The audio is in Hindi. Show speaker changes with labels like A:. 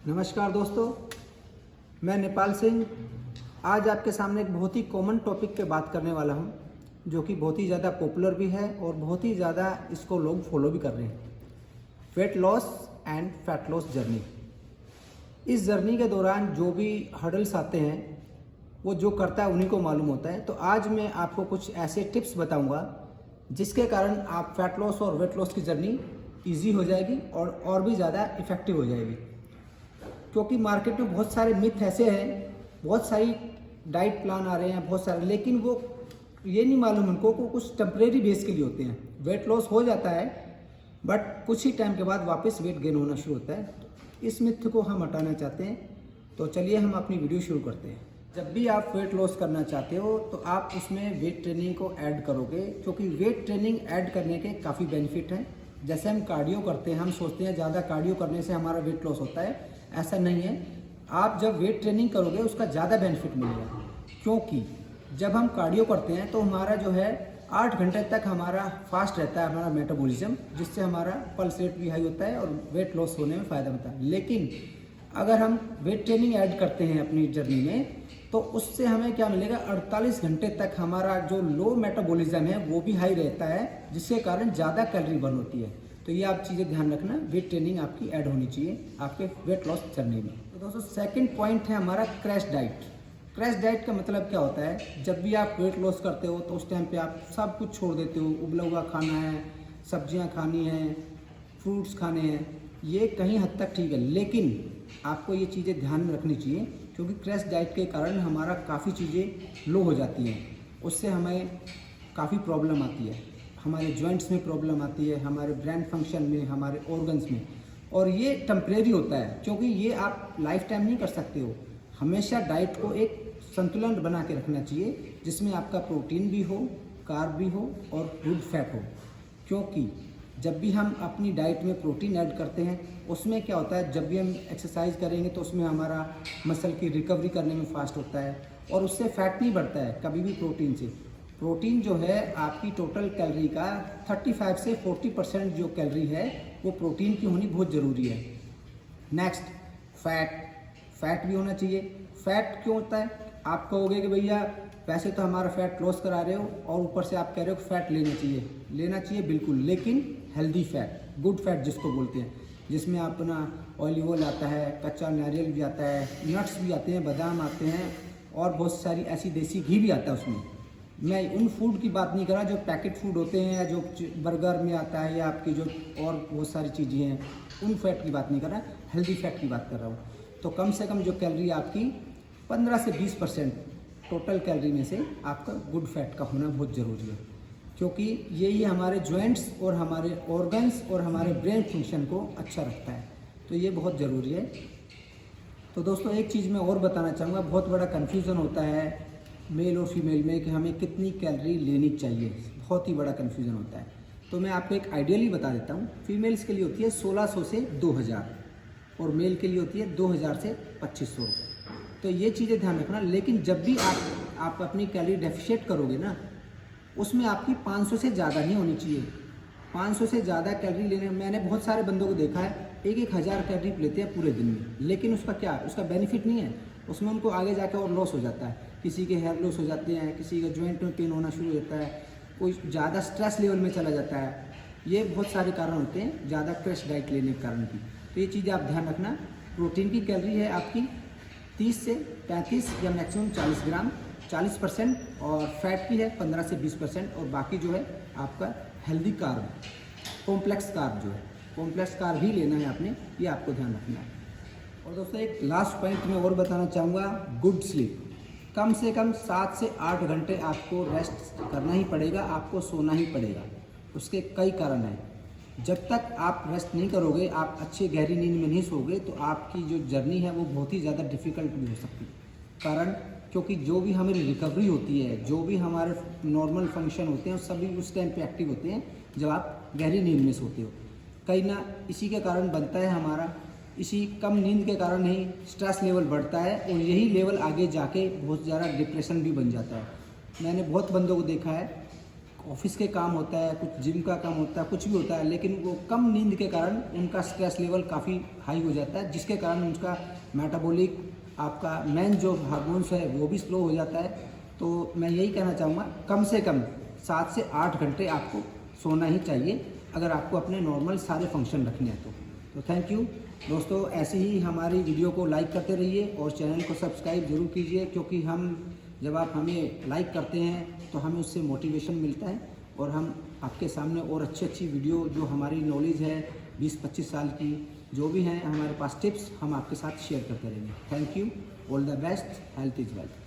A: नमस्कार दोस्तों, मैं नेपाल सिंह आज आपके सामने एक बहुत ही कॉमन टॉपिक पे बात करने वाला हूँ, जो कि बहुत ही ज़्यादा पॉपुलर भी है और बहुत ही ज़्यादा इसको लोग फॉलो भी कर रहे हैं। Weight loss and fat loss journey. इस जर्नी के दौरान जो भी हर्डल्स आते हैं वो जो करता है उन्हीं को मालूम होता है। तो आज मैं आपको कुछ ऐसे टिप्स बताऊँगा जिसके कारण आप फैट लॉस और वेट लॉस की जर्नी ईजी हो जाएगी और भी ज़्यादा इफ़ेक्टिव हो जाएगी। क्योंकि मार्केट में बहुत सारे मिथ ऐसे हैं, बहुत सारी डाइट प्लान आ रहे हैं बहुत सारे, लेकिन वो ये नहीं मालूम उनको को कुछ टेम्परेरी बेस के लिए होते हैं। वेट लॉस हो जाता है बट कुछ ही टाइम के बाद वापस वेट गेन होना शुरू होता है। तो इस मिथ को हम हटाना चाहते हैं। तो चलिए हम अपनी वीडियो शुरू करते हैं। जब भी आप वेट लॉस करना चाहते हो तो आप उसमें वेट ट्रेनिंग को ऐड करोगे, क्योंकि वेट ट्रेनिंग ऐड करने के काफ़ी बेनिफिट हैं। जैसे हम कार्डियो करते हैं, हम सोचते हैं ज़्यादा कार्डियो करने से हमारा वेट लॉस होता है, ऐसा नहीं है। आप जब वेट ट्रेनिंग करोगे उसका ज़्यादा बेनिफिट मिलेगा, क्योंकि जब हम कार्डियो करते हैं तो हमारा जो है 8 घंटे तक हमारा फास्ट रहता है हमारा मेटाबॉलिज्म, जिससे हमारा पल्स रेट भी हाई होता है और वेट लॉस होने में फ़ायदा होता है। लेकिन अगर हम वेट ट्रेनिंग ऐड करते हैं अपनी जर्नी में तो उससे हमें क्या मिलेगा, 48 घंटे तक हमारा जो लो मेटाबॉलिज्म है वो भी हाई रहता है, जिसके कारण ज़्यादा कैलोरी बर्न होती है। तो ये आप चीज़ें ध्यान रखना, वेट ट्रेनिंग आपकी ऐड होनी चाहिए आपके वेट लॉस जर्नी में। तो दोस्तों सेकंड पॉइंट है हमारा क्रैश डाइट। क्रैश डाइट का मतलब क्या होता है, जब भी आप वेट लॉस करते हो तो उस टाइम पे आप सब कुछ छोड़ देते हो। उबला हुआ खाना है, सब्जियां खानी है, फ्रूट्स खाने हैं, ये कहीं हद तक ठीक है, लेकिन आपको ये चीज़ें ध्यान में रखनी चाहिए, क्योंकि क्रैश डाइट के कारण हमारा काफ़ी चीज़ें लो हो जाती हैं। उससे हमें काफ़ी प्रॉब्लम आती है, हमारे जॉइंट्स में प्रॉब्लम आती है, हमारे ब्रेन फंक्शन में, हमारे ऑर्गन्स में। और ये टेम्परेरी होता है, क्योंकि ये आप लाइफ टाइम नहीं कर सकते हो। हमेशा डाइट को एक संतुलन बना के रखना चाहिए, जिसमें आपका प्रोटीन भी हो, कार्ब भी हो और गुड फैट हो। क्योंकि जब भी हम अपनी डाइट में प्रोटीन ऐड करते हैं उसमें क्या होता है, जब भी हम एक्सरसाइज करेंगे तो उसमें हमारा मसल की रिकवरी करने में फास्ट होता है और उससे फैट नहीं बढ़ता है कभी भी प्रोटीन से। प्रोटीन जो है आपकी टोटल कैलोरी का 35 से 40% जो कैलोरी है वो प्रोटीन की होनी बहुत ज़रूरी है। नेक्स्ट फैट भी होना चाहिए। फैट क्यों होता है, आप कहोगे कि भैया वैसे तो हमारा फैट लॉस करा रहे हो और ऊपर से आप कह रहे हो फैट लेना चाहिए बिल्कुल, लेकिन हेल्दी फैट, गुड फैट जिसको बोलते हैं, जिसमें अपना ऑलिव ऑयल आता है, कच्चा नारियल भी आता है, नट्स भी आते हैं, बादाम आते हैं और बहुत सारी ऐसी देसी घी भी आता है उसमें। मैं उन फूड की बात नहीं कर रहा जो पैकेट फूड होते हैं या जो बर्गर में आता है या आपकी जो और बहुत सारी चीज़ें हैं, उन फैट की बात नहीं कर रहा, हेल्दी फैट की बात कर रहा हूँ। तो कम से कम जो कैलोरी आपकी 15 से 20% टोटल कैलोरी में से आपका गुड फैट का होना बहुत ज़रूरी है, क्योंकि यही हमारे जॉइंट्स और हमारे ऑर्गन्स और हमारे ब्रेन फंक्शन को अच्छा रखता है। तो ये बहुत ज़रूरी है। तो दोस्तों एक चीज़ मैं और बताना चाहूँगा, बहुत बड़ा कन्फ्यूज़न होता है मेल और फीमेल में कि हमें कितनी कैलोरी लेनी चाहिए, बहुत ही बड़ा कन्फ्यूज़न होता है। तो मैं आपको एक आइडियली बता देता हूँ। फीमेल्स के लिए होती है 1600 से 2000 और मेल के लिए होती है 2000 से 2500 रुपये। तो ये चीज़ें ध्यान रखना। लेकिन जब भी आप अपनी कैलोरी डेफिशिएट करोगे ना, उसमें आपकी 500 से ज़्यादा नहीं होनी चाहिए। 500 से ज़्यादा कैलोरी लेने, मैंने बहुत सारे बंदों को देखा है 1000 कैलोरी लेते हैं पूरे दिन में, लेकिन उसका बेनिफिट नहीं है। उसमें उनको आगे जाकर और लॉस हो जाता है, किसी के हेयर लॉस हो जाते हैं, किसी का जॉइंट में पेन होना शुरू हो जाता है, कोई ज़्यादा स्ट्रेस लेवल में चला जाता है। ये बहुत सारे कारण होते हैं ज़्यादा क्रैश डाइट लेने के कारण की। तो ये चीज़ें आप ध्यान रखना। प्रोटीन की कैलोरी है आपकी 30 से 35 या मैक्सिमम 40 ग्राम, 40%, और फैट की है 15 से 20%, और बाकी जो है आपका हेल्दी कार्ब, कॉम्प्लेक्स कार्ब जो है, कॉम्प्लेक्स कार्ब ही लेना है आपने, ये आपको ध्यान रखना है। और दोस्तों एक लास्ट पॉइंट मैं और बताना चाहूँगा, गुड स्लीप। कम से कम 7 से 8 घंटे आपको रेस्ट करना ही पड़ेगा, आपको सोना ही पड़ेगा। उसके कई कारण हैं। जब तक आप रेस्ट नहीं करोगे, आप अच्छी गहरी नींद में नहीं सोओगे, तो आपकी जो जर्नी है वो बहुत ही ज़्यादा डिफ़िकल्ट भी हो सकती है। कारण क्योंकि जो भी हमारी रिकवरी होती है, जो भी हमारे नॉर्मल फंक्शन होते हैं, सभी उस टाइम पे एक्टिव होते हैं जब आप गहरी नींद में सोते हो। कहीं ना इसी के कारण बनता है हमारा, इसी कम नींद के कारण ही स्ट्रेस लेवल बढ़ता है और यही लेवल आगे जाके बहुत ज़्यादा डिप्रेशन भी बन जाता है। मैंने बहुत बंदों को देखा है, ऑफिस के काम होता है, कुछ जिम का काम होता है, कुछ भी होता है, लेकिन वो कम नींद के कारण उनका स्ट्रेस लेवल काफ़ी हाई हो जाता है, जिसके कारण उनका मेटाबॉलिक, आपका मेन जो हार्मोन्स है वो भी स्लो हो जाता है। तो मैं यही कहना चाहूँगा, कम से कम 7 से 8 घंटे आपको सोना ही चाहिए अगर आपको अपने नॉर्मल सारे फंक्शन रखने हैं तो थैंक यू दोस्तों। ऐसे ही हमारी वीडियो को लाइक करते रहिए और चैनल को सब्सक्राइब जरूर कीजिए, क्योंकि जब आप हमें लाइक करते हैं तो हमें उससे मोटिवेशन मिलता है और हम आपके सामने और अच्छी वीडियो जो हमारी नॉलेज है 20-25 साल की जो भी हैं हमारे पास टिप्स, हम आपके साथ शेयर करते रहेंगे। Thank you, all the best, health is wealth.